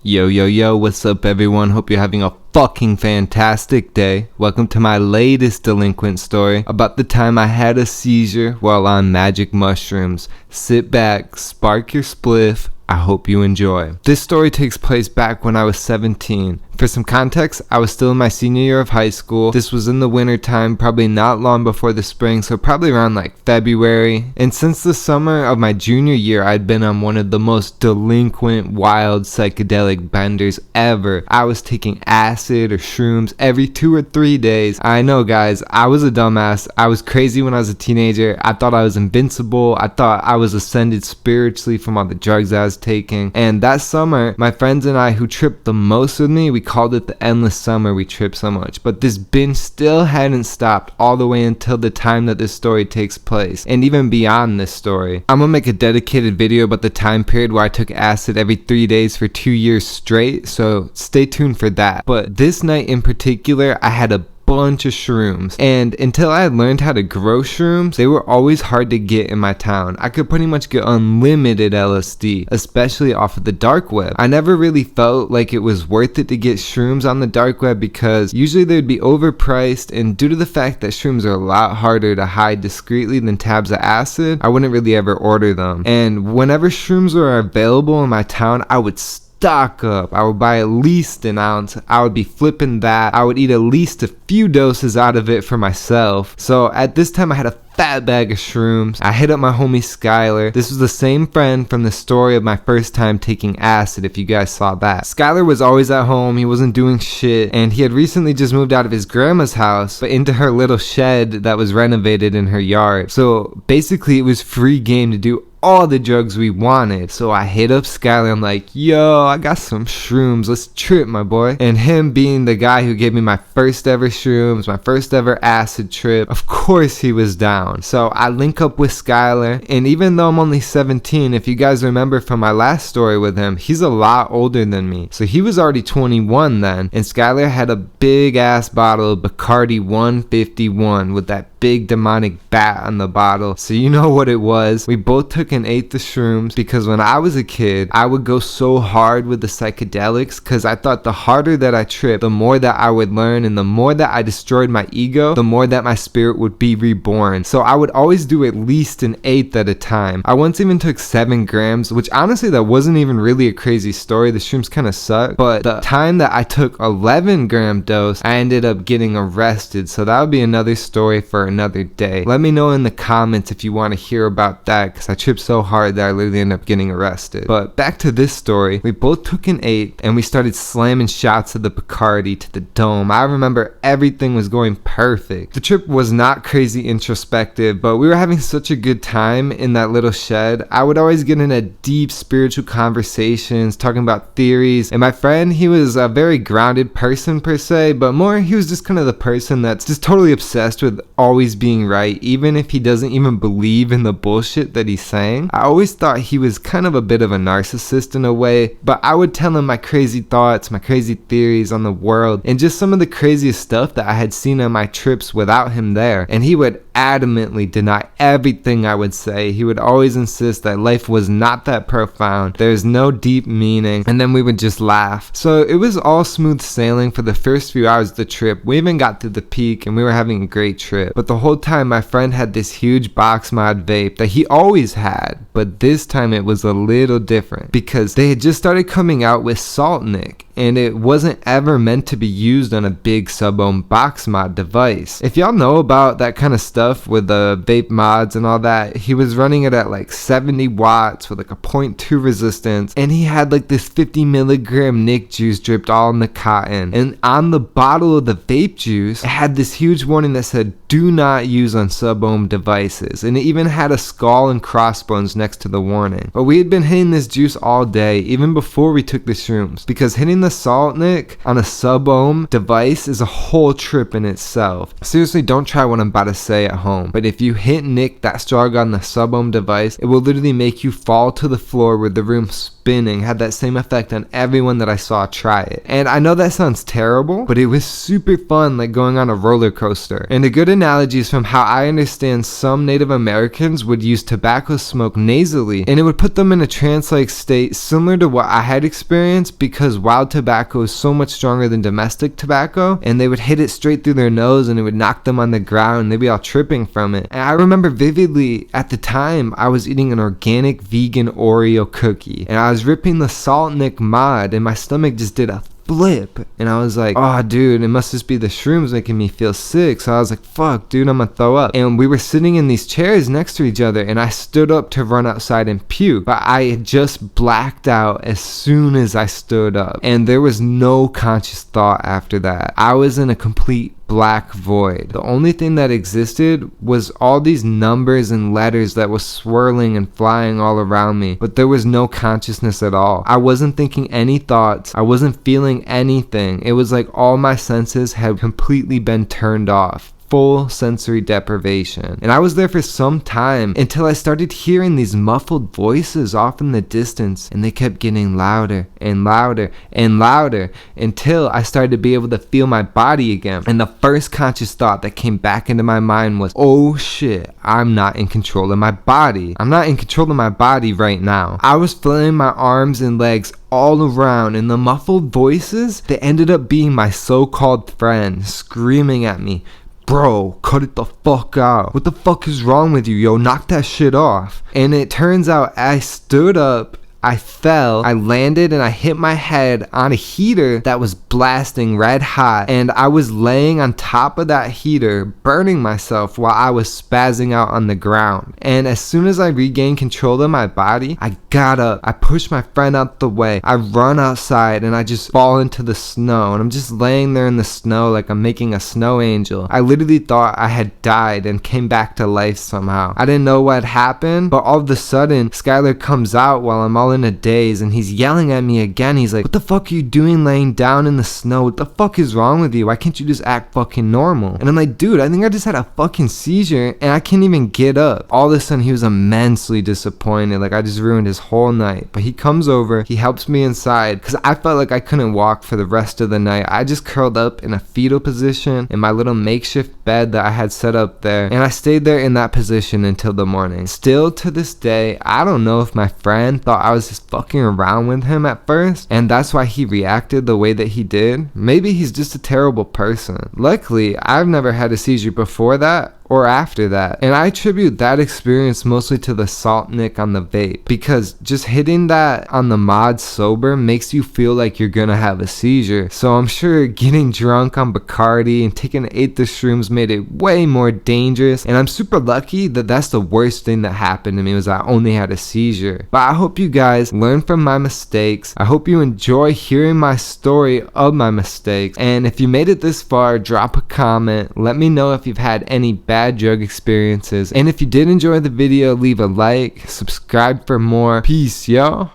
Yo, yo, yo, what's up everyone? Hope you're having a fucking fantastic day. Welcome to my latest delinquent story about the time I had a seizure while on magic mushrooms. Sit back, spark your spliff. I hope you enjoy. This story takes place back when I was 17. For some context, I was still in my senior year of high school. This was in the winter time, probably not long before the spring, so probably around like February. And since the summer of my junior year, I'd been on one of the most delinquent, wild, psychedelic benders ever. I was taking acid or shrooms every 2 or 3 days. I know, guys, I was a dumbass. I was crazy when I was a teenager. I thought I was invincible. I thought I was ascended spiritually from all the drugs I was taking. And that summer, my friends and I who tripped the most with me, we called it the endless summer. We tripped so much, but this binge still hadn't stopped all the way until the time that this story takes place, and even beyond this story. I'm gonna make a dedicated video about the time period where I took acid every 3 days for 2 years straight, so stay tuned for that. But this night in particular, I had a bunch of shrooms, and until I had learned how to grow shrooms, they were always hard to get in my town. I could pretty much get unlimited LSD, especially off of the dark web. I never really felt like it was worth it to get shrooms on the dark web because usually they'd be overpriced, and due to the fact that shrooms are a lot harder to hide discreetly than tabs of acid, I wouldn't really ever order them. And whenever shrooms were available in my town, I would stock up. I would buy at least an ounce. I would be flipping that. I would eat at least a few doses out of it for myself. So at this time I had a fat bag of shrooms. I hit up my homie Skylar. This was the same friend from the story of my first time taking acid, if you guys saw that. Skylar was always at home. He wasn't doing shit, and he had recently just moved out of his grandma's house but into her little shed that was renovated in her yard. So basically it was free game to do all the drugs we wanted. So I hit up Skylar. I'm like, yo, I got some shrooms, let's trip, my boy. And him being the guy who gave me my first ever shrooms, my first ever acid trip, of course he was down. So I link up with Skylar, and even though I'm only 17, if you guys remember from my last story with him, he's a lot older than me. So he was already 21 then, and Skylar had a big ass bottle of Bacardi 151 with that big demonic bat on the bottle. So you know what it was. We both took and ate the shrooms because when I was a kid, I would go so hard with the psychedelics because I thought the harder that I tripped, the more that I would learn, and the more that I destroyed my ego, the more that my spirit would be reborn. So I would always do at least an eighth at a time. I once even took 7 grams, which honestly that wasn't even really a crazy story. The shrooms kind of sucked, but the time that I took 11-gram dose, I ended up getting arrested. So that would be another story for another day. Let me know in the comments if you want to hear about that, because I tripped so hard that I literally ended up getting arrested. But back to this story, we both took an 8 and we started slamming shots of the Bacardi to the dome. I remember everything was going perfect. The trip was not crazy introspective, but we were having such a good time in that little shed. I would always get into deep spiritual conversations, talking about theories, and my friend, he was a very grounded person per se, but more he was just kind of the person that's just totally obsessed with always being right, even if he doesn't even believe in the bullshit that he's saying. I always thought he was kind of a bit of a narcissist in a way, but I would tell him my crazy thoughts, my crazy theories on the world, and just some of the craziest stuff that I had seen on my trips without him there, and he would adamantly deny everything I would say. He would always insist that life was not that profound, there's no deep meaning, and then we would just laugh. So it was all smooth sailing for the first few hours of the trip. We even got to the peak and we were having a great trip, but the whole time my friend had this huge box mod vape that he always had, but this time it was a little different because they had just started coming out with Salt Nick, and it wasn't ever meant to be used on a big sub-ohm box mod device. If y'all know about that kind of stuff with the vape mods and all that, he was running it at like 70 watts with like a 0.2 resistance, and he had like this 50 milligram Nick juice dripped all in the cotton, and on the bottle of the vape juice it had this huge warning that said do not use on sub-ohm devices, and it even had a skull and crossbones next to the warning. But we had been hitting this juice all day, even before we took the shrooms, because hitting the Salt Nick on a sub-ohm device is a whole trip in itself. Seriously, don't try what I'm about to say at home, but if you hit Nick that strong on the sub-ohm device, it will literally make you fall to the floor with the room spinning had that same effect on everyone that I saw try it. And I know that sounds terrible, but it was super fun, like going on a roller coaster. And a good analogy is from how I understand some Native Americans would use tobacco smoke nasally, and it would put them in a trance-like state similar to what I had experienced, because wild tobacco is so much stronger than domestic tobacco, and they would hit it straight through their nose and it would knock them on the ground and they'd be all tripping from it. And I remember vividly at the time I was eating an organic vegan Oreo cookie and I was ripping the Salt Nick mod and my stomach just did a flip, and I was like, oh dude, it must just be the shrooms making me feel sick. So I was like, fuck dude, I'm gonna throw up. And we were sitting in these chairs next to each other and I stood up to run outside and puke, but I had just blacked out as soon as I stood up, and there was no conscious thought after that. I was in a complete black void. The only thing that existed was all these numbers and letters that was swirling and flying all around me, but there was no consciousness at all. I wasn't thinking any thoughts. I wasn't feeling anything. It was like all my senses had completely been turned off. Full sensory deprivation. And I was there for some time until I started hearing these muffled voices off in the distance, and they kept getting louder and louder and louder until I started to be able to feel my body again. And the first conscious thought that came back into my mind was, oh shit, I'm not in control of my body. I'm not in control of my body right now. I was flailing my arms and legs all around, and the muffled voices, they ended up being my so-called friend screaming at me, bro, cut it the fuck out. What the fuck is wrong with you, yo? Knock that shit off. And it turns out I stood up, I fell, I landed, and I hit my head on a heater that was blasting red hot, and I was laying on top of that heater burning myself while I was spazzing out on the ground. And as soon as I regained control of my body, I got up, I pushed my friend out the way, I run outside, and I just fall into the snow, and I'm just laying there in the snow like I'm making a snow angel. I literally thought I had died and came back to life somehow. I didn't know what happened, but all of a sudden Skylar comes out while I'm all in a daze, and he's yelling at me again. He's like, what the fuck are you doing laying down in the snow? What the fuck is wrong with you? Why can't you just act fucking normal? And I'm like, dude, I think I just had a fucking seizure and I can't even get up. All of a sudden he was immensely disappointed, like I just ruined his whole night. But he comes over, he helps me inside, because I felt like I couldn't walk for the rest of the night. I just curled up in a fetal position in my little makeshift bed that I had set up there, and I stayed there in that position until the morning. Still to this day, I don't know if my friend thought I was just fucking around with him at first, and that's why he reacted the way that he did. Maybe he's just a terrible person. Luckily, I've never had a seizure before that or after that, and I attribute that experience mostly to the salt nick on the vape, because just hitting that on the mod sober makes you feel like you're gonna have a seizure. So I'm sure getting drunk on Bacardi and taking 8 the shrooms made it way more dangerous, and I'm super lucky that that's the worst thing that happened to me, was I only had a seizure. But I hope you guys learn from my mistakes. I hope you enjoy hearing my story of my mistakes, and if you made it this far, drop a comment. Let me know if you've had any bad drug experiences, and if you did enjoy the video, leave a like, subscribe for more. Peace, y'all.